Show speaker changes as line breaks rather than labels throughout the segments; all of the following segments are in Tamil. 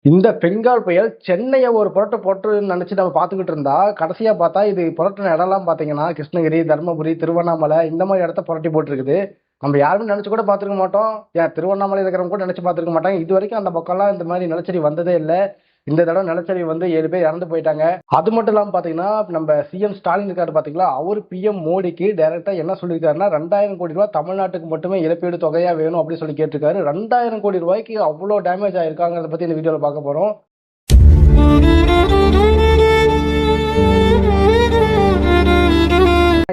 இந்த பெங்கால் புயல் சென்னையை ஒரு புரட்டு போட்டுன்னு நினைச்சு நம்ம பார்த்துக்கிட்டு இருந்தா கடைசியா பார்த்தா இது புரட்டின இடம்லாம் பார்த்தீங்கன்னா கிருஷ்ணகிரி, தருமபுரி, திருவண்ணாமலை இந்த மாதிரி இடத்த புரட்டி போட்டுருக்குது. நம்ம யாருமே நினைச்சு கூட பார்த்துருக்க மாட்டோம். ஏன் திருவண்ணாமலை இருக்கிறவங்க கூட நினைச்சு பார்த்துருக்க மாட்டாங்க. இது வரைக்கும் அந்த பக்கம்லாம் இந்த மாதிரி நிலச்சரி வந்ததே இல்லை. இந்த தடவை நிலச்சரி வந்து 7 பேர் இறந்து போயிட்டாங்க. அது மட்டும் இல்லாமல் பார்த்தீங்கன்னா நம்ம சிஎம் ஸ்டாலின் இருக்காரு பார்த்தீங்களா, அவர் பிஎம் மோடிக்கு டைரக்டா என்ன சொல்லியிருக்காருன்னா 2000 கோடி ரூபாய் தமிழ்நாட்டுக்கு மட்டுமே இழப்பீடு தொகையா வேணும் அப்படின்னு சொல்லி கேட்டிருக்காரு. 2000 கோடி ரூபாய்க்கு அவ்வளோ டேமேஜ் ஆயிருக்காங்கிறத பத்தி இந்த வீடியோவில் பார்க்க போறோம்.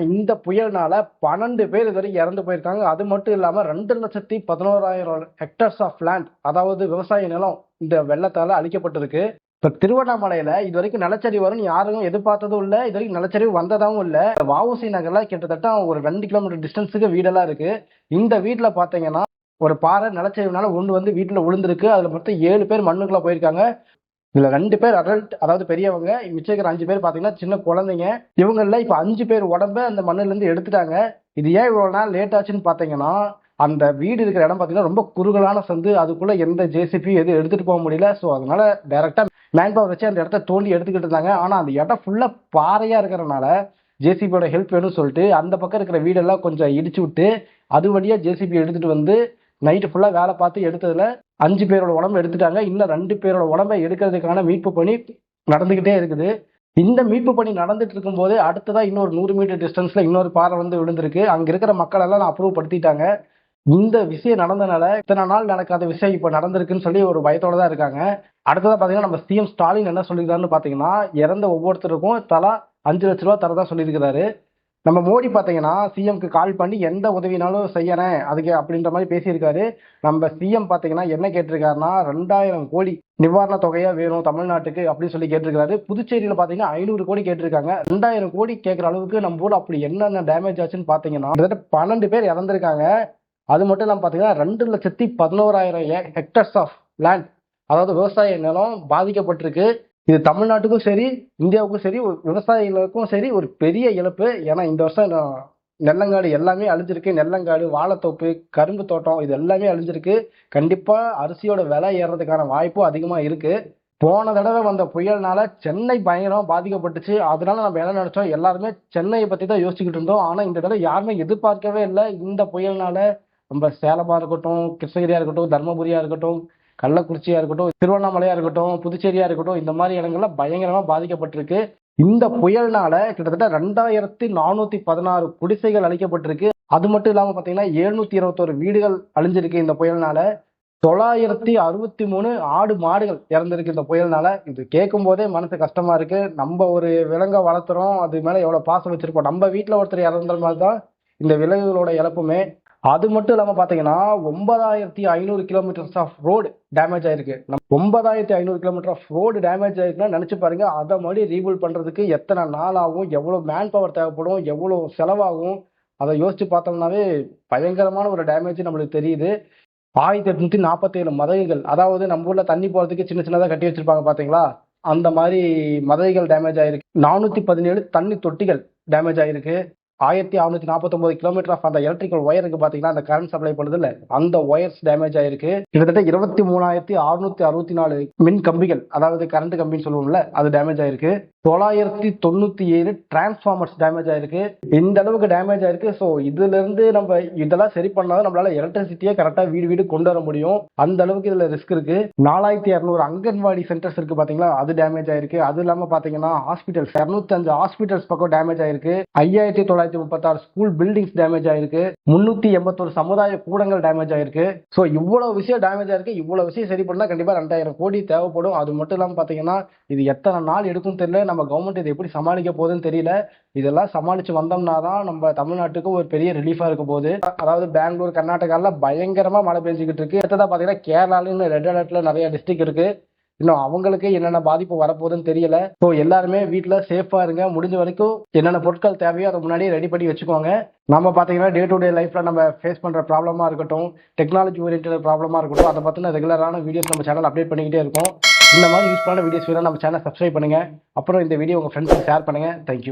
இந்த புயல்னால 12 பேர் இதுவரை இறந்து போயிருக்காங்க. அது மட்டும் இல்லாம 2,11,000 ஹெக்டர்ஸ் ஆஃப் லேண்ட், அதாவது விவசாய நிலம் இந்த வெள்ளத்தால அழிக்கப்பட்டிருக்கு. இப்ப திருவண்ணாமலையில இது வரைக்கும் நிலச்சரிவு வரும்னு யாரும் எதிர்பார்த்ததும் இல்ல, இது வரைக்கும் நிலச்சரிவு வந்ததாவும் இல்ல. வஉசி நகர்ல கிட்டத்தட்ட ஒரு 2 கிலோமீட்டர் டிஸ்டன்ஸுக்கு வீடெல்லாம் இருக்கு. இந்த வீட்டுல பாத்தீங்கன்னா ஒரு பாறை நிலச்சரிவுனால ஒன்று வந்து வீட்டுல விழுந்திருக்கு. அதுல மொத்தம் 7 பேர் மண்ணுக்குள்ள போயிருக்காங்க. இதுல 2 பேர் அடல்ட், அதாவது பெரியவங்க. மிச்சம் இருக்கிற 5 பேர் பாத்தீங்கன்னா சின்ன குழந்தைங்க. இவங்கள இப்ப 5 பேர் உடம்ப அந்த மண்ணுல இருந்து எடுத்துட்டாங்க. இது ஏன் இவ்வளவு நாள் லேட் ஆச்சுன்னு பாத்தீங்கன்னா, அந்த வீடு இருக்கிற இடம் பாத்தீங்கன்னா ரொம்ப குறுகலான சந்து. அதுக்குள்ள எந்த ஜேசிபி எதுவும் எடுத்துட்டு போக முடியல. ஸோ அதனால டைரக்டா மேன் பவர் வச்சு அந்த இடத்த தோண்டி எடுத்துக்கிட்டு இருந்தாங்க. ஆனா அந்த இடம் ஃபுல்லா பாறையா இருக்கிறனால ஜேசிபியோட ஹெல்ப் வேணும்னு சொல்லிட்டு அந்த பக்கம் இருக்கிற வீடெல்லாம் கொஞ்சம் இடிச்சு விட்டு அது வழியா ஜேசிபி எடுத்துட்டு வந்து நைட்டு ஃபுல்லா வேலை பார்த்து எடுத்ததுல 5 பேரோட உடம்பு எடுத்துட்டாங்க. இன்னும் 2 பேரோட உடம்பை எடுக்கிறதுக்கான மீட்பு பணி நடந்துகிட்டே இருக்குது. இந்த மீட்பு பணி நடந்துட்டு இருக்கும் போது அடுத்ததா இன்னொரு 100 மீட்டர் டிஸ்டன்ஸ்ல இன்னொரு பாறை வந்து விழுந்திருக்கு. அங்க இருக்கிற மக்கள் எல்லாம் அப்ரூவ் படுத்திட்டாங்க. இந்த விஷயம் நடந்தனால இத்தனை நாள் நடக்காத விஷயம் இப்ப நடந்திருக்குன்னு சொல்லி ஒரு பயத்தோட தான் இருக்காங்க. அடுத்ததா பாத்தீங்கன்னா நம்ம சிஎம் ஸ்டாலின் என்ன சொல்லியிருக்காருன்னு பாத்தீங்கன்னா, இறந்த ஒவ்வொருத்தருக்கும் தலா 5 லட்ச ரூபா தரதா சொல்லியிருக்கிறாரு. நம்ம மோடி பாத்தீங்கன்னா சிஎம்க்கு கால் பண்ணி எந்த உதவினாலும் செய்யறேன் அதுக்கு அப்படின்ற மாதிரி பேசியிருக்காரு. நம்ம சிஎம் பாத்தீங்கன்னா என்ன கேட்டிருக்காருன்னா 2000 கோடி நிவாரண தொகையா வேணும் தமிழ்நாட்டுக்கு அப்படின்னு சொல்லி கேட்டிருக்காரு. புதுச்சேரியில பாத்தீங்கன்னா 500 கோடி கேட்டிருக்காங்க. 2000 கோடி கேட்கற அளவுக்கு நம்ம ஊர்ல அப்படி என்னென்ன டேமேஜ் ஆச்சுன்னு பாத்தீங்கன்னா 12 பேர் இறந்திருக்காங்க. அது மட்டும் இல்லாம பாத்தீங்கன்னா 2,11,000 ஹெக்டர்ஸ் ஆஃப் லேண்ட், அதாவது விவசாய நிலம் பாதிக்கப்பட்டிருக்கு. இது தமிழ்நாட்டுக்கும் சரி, இந்தியாவுக்கும் சரி, விவசாயிகளுக்கும் சரி ஒரு பெரிய இழப்பு. ஏன்னா இந்த வருஷம் நெல்லங்காடு எல்லாமே அழிஞ்சிருக்கு. நெல்லங்காடு, வாழைத்தோப்பு, கரும்பு தோட்டம் இது எல்லாமே அழிஞ்சிருக்கு. கண்டிப்பா அரிசியோட விலை ஏறதுக்கான வாய்ப்பும் அதிகமா இருக்கு. போன தடவை வந்த புயல்னால சென்னை பயங்கரமா பாதிக்கப்பட்டுச்சு. அதனால நம்ம என்ன நினைச்சோம், எல்லாருமே சென்னையை பத்தி தான் யோசிச்சுக்கிட்டு இருந்தோம். ஆனா இந்த தடவை யாருமே எதிர்பார்க்கவே இல்லை. இந்த புயல்னால நம்ம சேலமா இருக்கட்டும், கிருஷ்ணகிரியா இருக்கட்டும், தர்மபுரியா இருக்கட்டும், கள்ளக்குறிச்சியா இருக்கட்டும், திருவண்ணாமலையா இருக்கட்டும், புதுச்சேரியா இருக்கட்டும், இந்த மாதிரி இடங்கள்ல பயங்கரமா பாதிக்கப்பட்டிருக்கு. இந்த புயல்னால கிட்டத்தட்ட 2,416 குடிசைகள் அழிக்கப்பட்டிருக்கு. அது மட்டும் இல்லாம பாத்தீங்கன்னா 721 வீடுகள் அழிஞ்சிருக்கு இந்த புயல்னால. 963 ஆடு மாடுகள் இறந்திருக்கு இந்த புயல்னால. இது கேட்கும் போதே மனசு கஷ்டமா இருக்கு. நம்ம ஒரு விலங்கை வளர்த்துறோம், அது மேல எவ்வளவு பாசம் வச்சிருக்கோம். நம்ம வீட்டுல ஒருத்தர் இறந்த மாதிரி தான் இந்த விலங்குகளோட இழப்புமே. அது மட்டும் இல்லாம பாத்தீங்கன்னா 9,500 கிலோமீட்டர்ஸ் ஆஃப் ரோடு டேமேஜ் ஆயிருக்கு. 9,500 கிலோமீட்டர் ஆஃப் ரோடு டேமேஜ் ஆயிருக்குன்னா நினைச்சு பாருங்க, அதை மாதிரி ரீபில்ட் பண்றதுக்கு எத்தனை நாள் ஆகும், எவ்வளவு மேன் பவர் தேவைப்படும், எவ்வளவு செலவாகும். அதை யோசிச்சு பார்த்தோம்னாவே பயங்கரமான ஒரு டேமேஜ் நம்மளுக்கு தெரியுது. 1847 மதகுகள், அதாவது நம்ம ஊர்ல தண்ணி போறதுக்கு சின்ன சின்னதா கட்டி வச்சிருப்பாங்க பாத்தீங்களா, அந்த மாதிரி மதகுகள் டேமேஜ் ஆயிருக்கு. 417 தண்ணி தொட்டிகள் டேமேஜ் ஆயிருக்கு. 1649 கிலோமீட்டர் ஆஃப் அந்த எலக்ட்ரிக்கல் ஒயருக்கு பாத்தீங்கன்னா அந்த கரண்ட் சப்ளை பண்ணுது இல்ல, அந்த ஒயர்ஸ் டேமேஜ் ஆயிருக்கு. கிட்டத்தட்ட 23,664 மின் கம்பிகள், அதாவது கரண்ட் கம்பின்னு சொல்லுவோம்ல, அது டேமேஜ் ஆயிருக்கு. 997 டிரான்ஸ்ஃபார்மர்ஸ் டேமேஜ் ஆயிருக்கு. இந்த அளவுக்கு டேமேஜ் ஆயிருக்கு. ஸோ இதுல இருந்து நம்ம இதெல்லாம் சரி பண்ணாதான் நம்மளால எலக்ட்ரிசிட்டியை கரெக்டா வீடு வீடு கொண்டு வர முடியும். அந்த அளவுக்கு இதுல ரிஸ்க் இருக்கு. 4,200 அங்கன்வாடி சென்டர்ஸ் இருக்கு பாத்தீங்களா, அது டேமேஜ் ஆயிருக்கு. அது இல்லாம பாத்தீங்கன்னா ஹாஸ்பிட்டல்ஸ் 205 ஹாஸ்பிட்டல்ஸ் பக்கம் டேமேஜ் ஆயிருக்கு. 5,936 ஸ்கூல் பில்டிங்ஸ் டேமேஜ் ஆயிருக்கு. 381 சமுதாய கூடங்கள் டேமேஜ் ஆயிருக்கு. ஸோ இவ்வளவு விஷயம் டேமேஜ் ஆயிருக்கு. இவ்வளவு விஷயம் சரி பண்ணா கண்டிப்பா 2,000 கோடி தேவைப்படும். அது மட்டும் இல்லாம பாத்தீங்கன்னா இது எத்தனை நாள் எடுக்கும் தெரியல. நம்ம கவர்மெண்ட் இதை எப்படி சமாளிக்க போகுதுன்னு தெரியல. இதெல்லாம் சமாளிச்சு வந்தோம்னா தான் நம்ம தமிழ்நாட்டுக்கு ஒரு பெரிய ரிலீஃபா இருக்க போகுது. அதாவது பெங்களூர், கர்நாடகால பயங்கரமா மழை பெஞ்சுக்கிட்டு இருக்கு. அடுத்ததா பாத்தீங்கன்னா கேரளால ரெட் அலர்ட்ல நிறைய டிஸ்ட்ரிக்ட் இருக்கு. இன்னும் அவங்களுக்கு என்னென்ன பாதிப்பு வரப்போகுதுன்னு தெரியல. ஸோ எல்லாருமே வீட்டில் சேஃபா இருங்க. முடிஞ்ச வரைக்கும் என்னென்ன பொருட்கள் தேவையோ அதை முன்னாடியே ரெடி பண்ணி வச்சுக்கோங்க. நம்ம பார்த்தீங்கன்னா டே டு டே லைஃப்ல நம்ம ஃபேஸ் பண்ற ப்ராப்ளமா இருக்கட்டும், டெக்னாலஜி ஓரியன்ட் ப்ராப்ளமா இருக்கட்டும், அதை பத்தின ரெகுலரான வீடியோஸ் நம்ம சேனல் அப்டேட் பண்ணிக்கிட்டே இருக்கோம். இந்த மாதிரி யூஸ்ஃபுல்லான வீடியோஸ் வேணும் நம்ம சேனல் சப்ஸ்கிரைப் பண்ணுங்க. அப்புறம் இந்த வீடியோ உங்க ஃப்ரெண்ட்ஸுக்கு ஷேர் பண்ணுங்க. தேங்க்யூ.